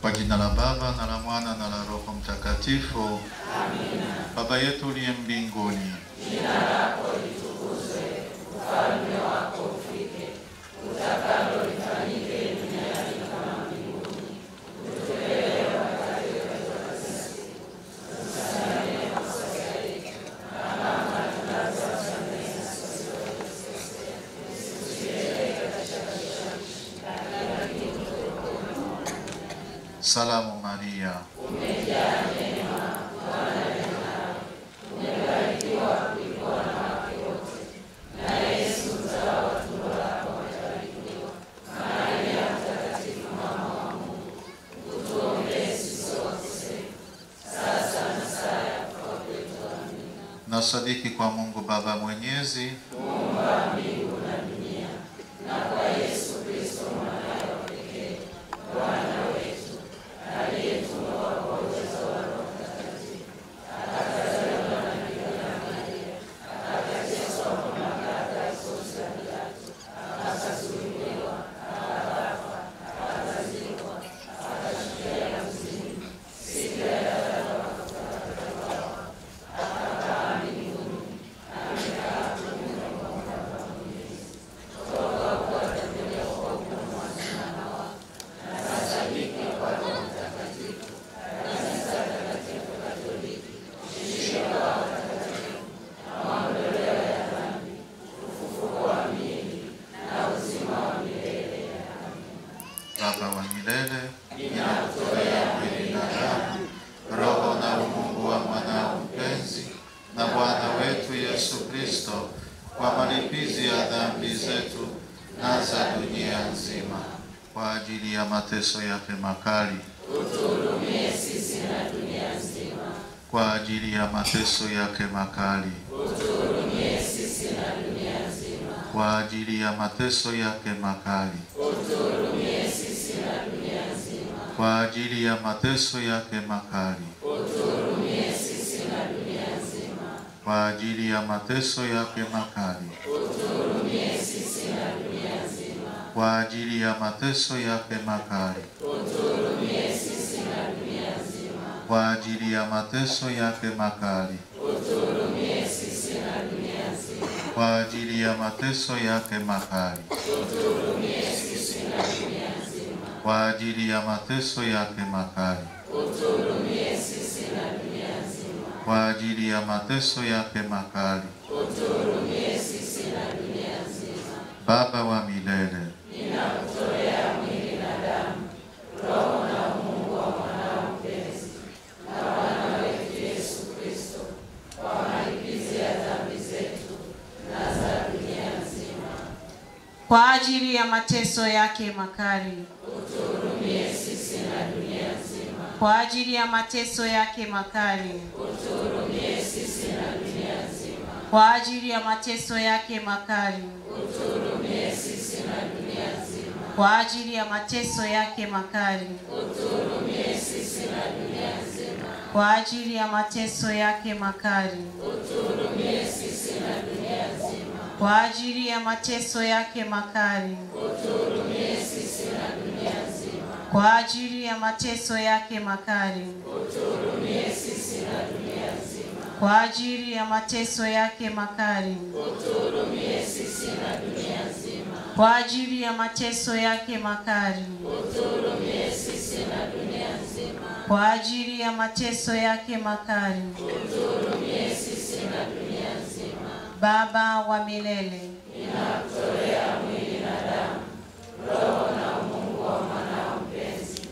Kwa jina la Baba na la Mwana na la Roho Mtakatifu. Amina. Baba yetu uliye mbinguni, jina lako litukuzwe, ufalme wako ufike, utakalo lifanyike duniani kama mbinguni. Utupe leo mkate wetu wa kila siku, utusamehe makosa yetu kama tunavyowasamehe na sisi waliokosea, usitutie katika kishawishi, lakini utuokoe maovu. Salamu Maria, umejaa neema, Bwana yu nawe, umebarikiwa kuliko wanawake wote, na Yesu mzao wa tumbo lako amebarikiwa. Maria Mtakatifu, mama wa Mungu, utuombee sisi wakosefu, sasa na saa ya kufa kwetu. Amina. nasadiki kwa Mungu Baba Mwenyezi, Muumba wa mbingu na dunia, na kwa Yesu Kristo mwanawe wa pekee, Bwana wetu, aliyetumwa kwa uwezo wa Roho Mtakatifu, akazaliwa na Bikira Maria, akateswa kwa mamlaka ya Poncio Pilato, akasulubiwa, akafa, akazikwa, akashukia kuzimu, siku ya tatu akafufuka kutoka kwa wafu, akakaa mbinguni, amekaa kuume kwa Baba Mwenyezi. Kutoka huko atakuja kuwahukumu wazima na wafu. Nasadiki kwa Roho Mtakatifu, kanisa takatifu Katoliki, ushirika wa watakatifu, na maondoleo ya dhambi, ufufuko wa miili na uzima wa milele. Baba wa milele, Ninakutolea mwili na damu, roho na umungu wa mwanao mpenzi na Bwana wetu Yesu Kristo, kwa malipizi ya dhambi zetu na za dunia nzima, kwa ajili ya mateso yake makali, utuhurumie sisi na dunia nzima. kwa ajili ya mateso yake makali, Utuhurumie sisi na dunia nzima. kwa ajili ya mateso yake makali, Utuhurumie sisi na dunia nzima. kwa ajili ya mateso yake makali, Utuhurumie sisi na dunia nzima. kwa ajili ya mateso yake makali, Utuhurumie sisi na dunia nzima. kwa ajili ya mateso yake makali, Utuhurumie sisi na dunia nzima. kwa ajili ya mateso yake makali, Utuhurumie sisi na dunia nzima. kwa ajili ya mateso yake makali, Utuhurumie sisi na dunia nzima. kwa ajili ya mateso yake makali, Utuhurumie sisi na dunia nzima. kwa ajili ya mateso yake makali. Utuhurumie sisi na dunia nzima. Baba wa milele, Ninakutolea mwili na damu, roho na umungu wa mwanao mpenzi, na Bwana wetu Yesu Kristo, kwa malipizi ya dhambi zetu na za dunia nzima. kwa ajili ya mateso yake makali, Utuhurumie sisi na dunia nzima. kwa ajili ya mateso yake makali, Utuhurumie sisi na dunia nzima. kwa ajili ya mateso yake makali, Utuhurumie sisi na dunia nzima. kwa ajili ya mateso yake makali, Utuhurumie sisi na dunia nzima. kwa ajili ya mateso yake makali, Utuhurumie sisi na dunia nzima. kwa ajili ya mateso yake makali, Utuhurumie sisi na dunia nzima. kwa ajili ya mateso yake makali, Utuhurumie sisi na dunia nzima. kwa ajili ya mateso yake makali, Utuhurumie sisi na dunia nzima. kwa ajili ya mateso yake makali, Utuhurumie sisi na dunia nzima. kwa ajili ya mateso yake makali. Utuhurumie sisi na dunia nzima. Baba wa milele, Ninakutolea mwili na damu, roho na umungu wa mwanao mpenzi,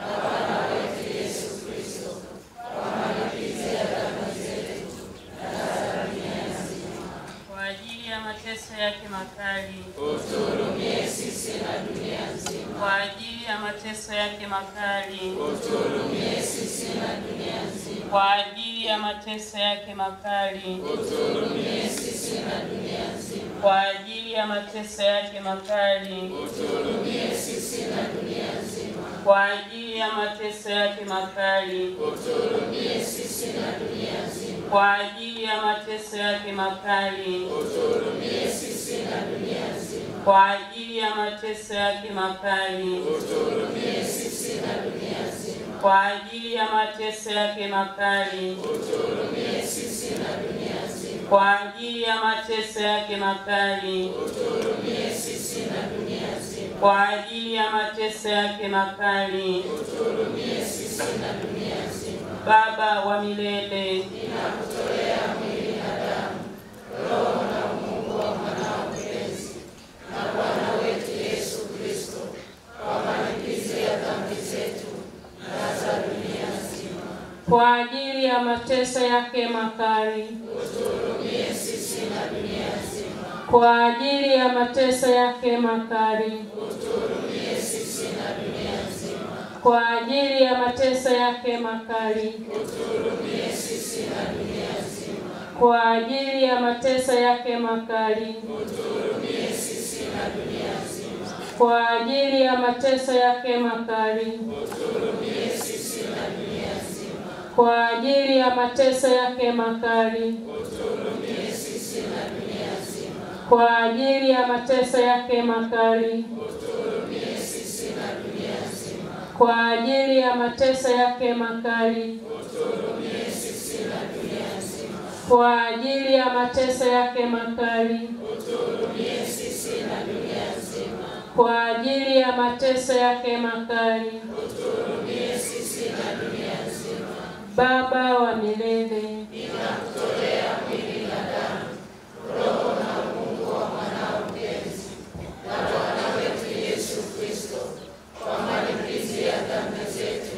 na Bwana wetu Yesu Kristo, kwa malipizi ya dhambi zetu na za dunia nzima. kwa ajili ya mateso yake makali, Utuhurumie sisi na dunia nzima. kwa ajili ya mateso yake makali, Utuhurumie sisi na dunia nzima. kwa ajili ya mateso yake makali, Utuhurumie sisi na dunia nzima. kwa ajili ya mateso yake makali, Utuhurumie sisi na dunia nzima. kwa ajili ya mateso yake makali, Utuhurumie sisi na dunia nzima. kwa ajili ya mateso yake makali, Utuhurumie sisi na dunia nzima. kwa ajili ya mateso yake makali, Utuhurumie sisi na dunia nzima. kwa ajili ya mateso yake makali, utuhurumie sisi na dunia nzima. kwa ajili ya mateso yake makali, Utuhurumie sisi na dunia nzima. kwa ajili ya mateso yake makali. Utuhurumie sisi na dunia nzima. Baba wa milele, Ninakutolea mwili na damu, roho na umungu wa mwanao mpenzi na Bwana wetu Yesu Kristo, kwa malipizi ya dhambi zetu na za dunia nzima. kwa ajili ya mateso yake makali, Utuhurumie sisi na dunia nzima. kwa ajili ya mateso yake makali, Utuhurumie sisi na dunia nzima. kwa ajili ya mateso yake makali, Utuhurumie sisi na dunia nzima. kwa ajili ya mateso yake makali, Utuhurumie sisi na dunia nzima. kwa ajili ya mateso yake makali, Utuhurumie sisi na dunia nzima. kwa ajili ya mateso yake makali, Utuhurumie sisi na dunia nzima. kwa ajili ya mateso yake makali, Utuhurumie sisi na dunia nzima. kwa ajili ya mateso yake makali, Utuhurumie sisi na dunia nzima. kwa ajili ya mateso yake makali, Utuhurumie sisi na dunia nzima. kwa ajili ya mateso yake makali. Utuhurumie sisi na dunia nzima. Baba wa milele, Ninakutolea mwili na damu, roho na umungu wa mwanao mpenzi na Bwana wetu Yesu Kristo, kwa malipizi ya dhambi zetu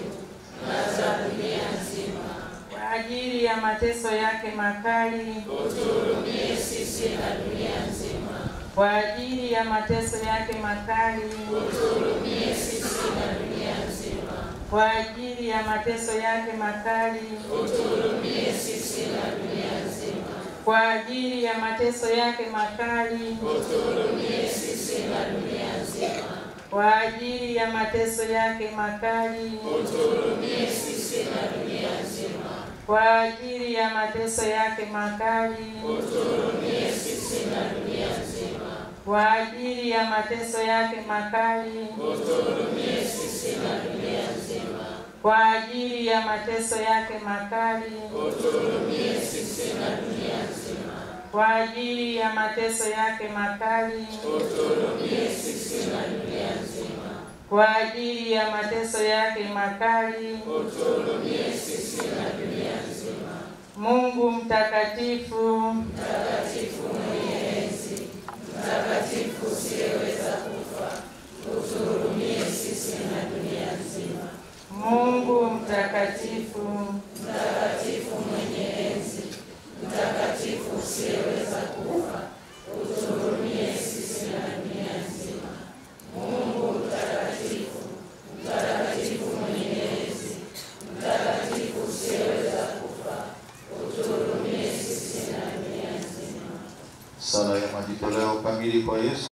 na za dunia nzima. kwa ajili ya mateso yake makali, Utuhurumie sisi na dunia nzima. kwa ajili ya mateso yake makali, Utuhurumie sisi na dunia nzima. kwa ajili ya mateso yake makali, Utuhurumie sisi na dunia nzima. kwa ajili ya mateso yake makali, Utuhurumie sisi na dunia nzima. kwa ajili ya mateso yake makali, Utuhurumie sisi na dunia nzima. kwa ajili ya mateso yake makali, Utuhurumie sisi na dunia nzima. kwa ajili ya mateso yake makali, Utuhurumie sisi na dunia nzima. kwa ajili ya mateso yake makali, Utuhurumie sisi na dunia nzima. kwa ajili ya mateso yake makali, Utuhurumie sisi na dunia nzima. kwa ajili ya mateso yake makali. Utuhurumie sisi na dunia nzima. Mungu mtakatifu, Mtakatifu mwenye enzi, mtakatifu usiyeweza kufa, utuhurumie sisi na dunia nzima. Mungu mtakatifu, Mtakatifu mwenye enzi, mtakatifu usiyeweza kufa, utuhurumie sisi na dunia nzima. Mungu mtakatifu, mtakatifu mwenye enzi, mtakatifu usiyeweza kufa, utuhurumie sisi na dunia nzima. Sala ya majitoleo kamili kwa Yesu.